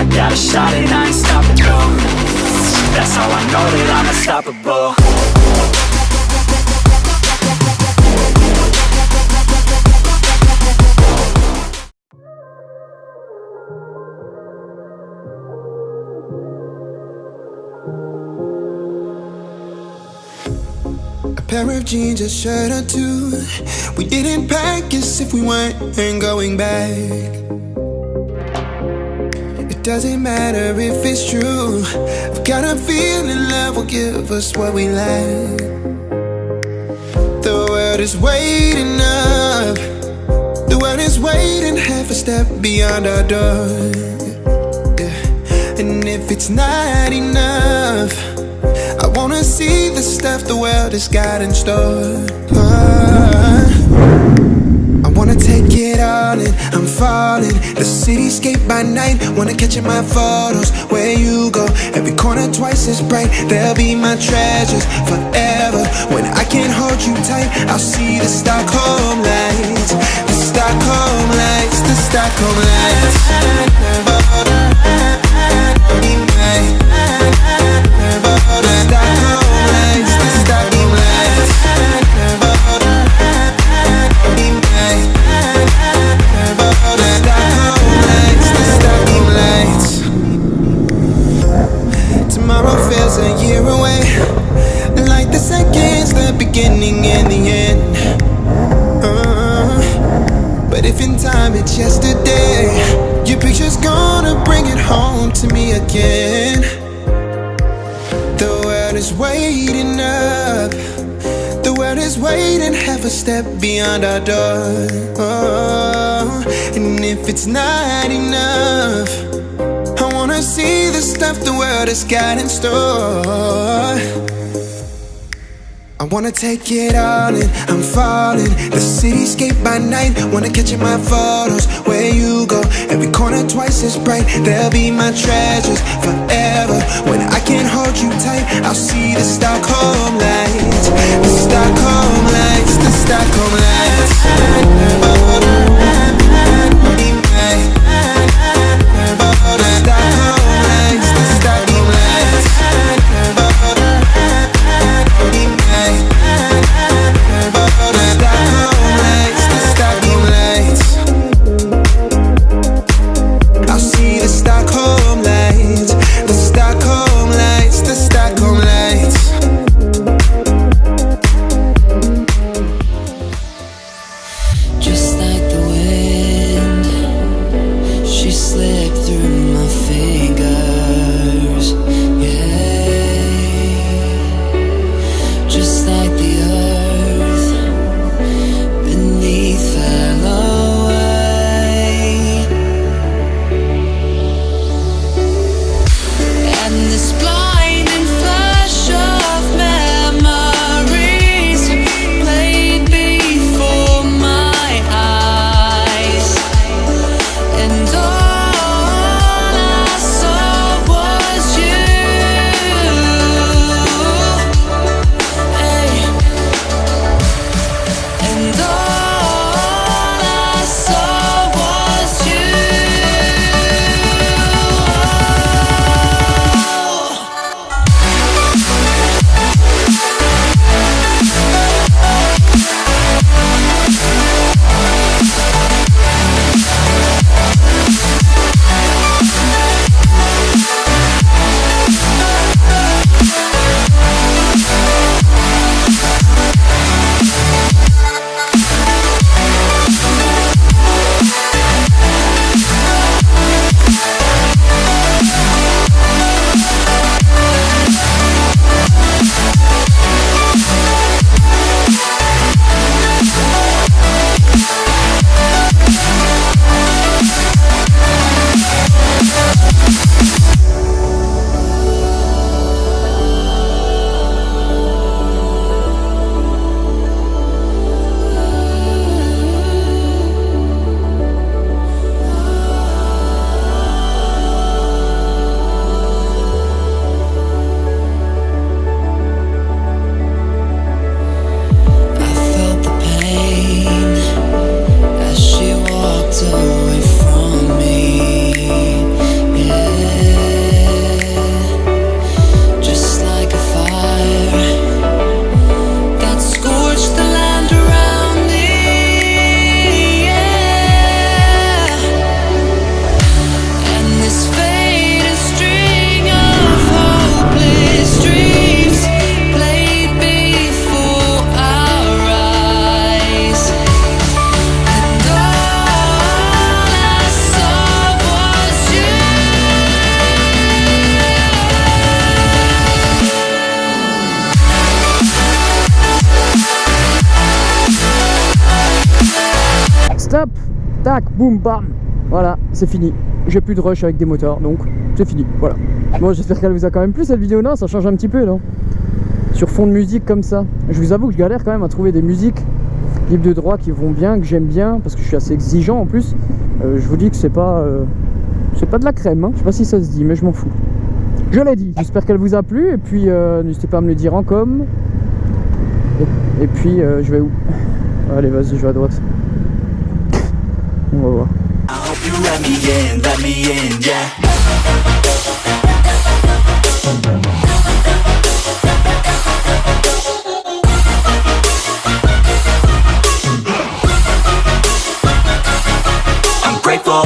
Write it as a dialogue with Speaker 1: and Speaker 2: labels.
Speaker 1: I got a shot and I ain't stoppable. That's how I know that I'm unstoppable.
Speaker 2: Pair of jeans, a shirt or two. We didn't pack as if we weren't going back. It doesn't matter if it's true. I've got a feeling love will give us what we lack. The world is waiting up. The world is waiting half a step beyond our door. Yeah. And if it's not enough, I wanna see the stuff the world has got in store. I wanna take it all in, I'm falling. The cityscape by night, wanna catch in my photos. Where you go, every corner twice as bright. They'll be my treasures forever. When I can't hold you tight, I'll see the Stockholm lights. The Stockholm lights, the Stockholm lights. Tomorrow feels a year away, like the seconds, the beginning and the end. But if in time it's yesterday, your picture's gonna bring it home to me again. The world is waiting up. The world is waiting half a step beyond our door. And if it's not enough, I wanna see the stuff the world has got in store. I wanna take it all in, I'm falling. The cityscape by night, wanna catch in my photos. Where you go, every corner twice as bright. They'll be my treasures forever. When I can't hold you tight, I'll see the Stockholm lights. The Stockholm lights, the Stockholm lights.
Speaker 3: Just like the way hop, tac, boum, bam. Voilà, c'est fini. J'ai plus de rush avec des moteurs, donc c'est fini. Voilà. Bon, j'espère qu'elle vous a quand même plu cette vidéo. Non, ça change un petit peu, non? Sur fond de musique comme ça. Je vous avoue que je galère quand même à trouver des musiques libres de droit qui vont bien, que j'aime bien, parce que je suis assez exigeant en plus. Je vous dis que c'est pas de la crème, hein. Je sais pas si ça se dit, mais je m'en fous. Je l'ai dit. J'espère qu'elle vous a plu, et puis n'hésitez pas à me le dire en com. Et puis je vais où? Allez, vas-y, je vais à droite. On va voir.
Speaker 1: I'm grateful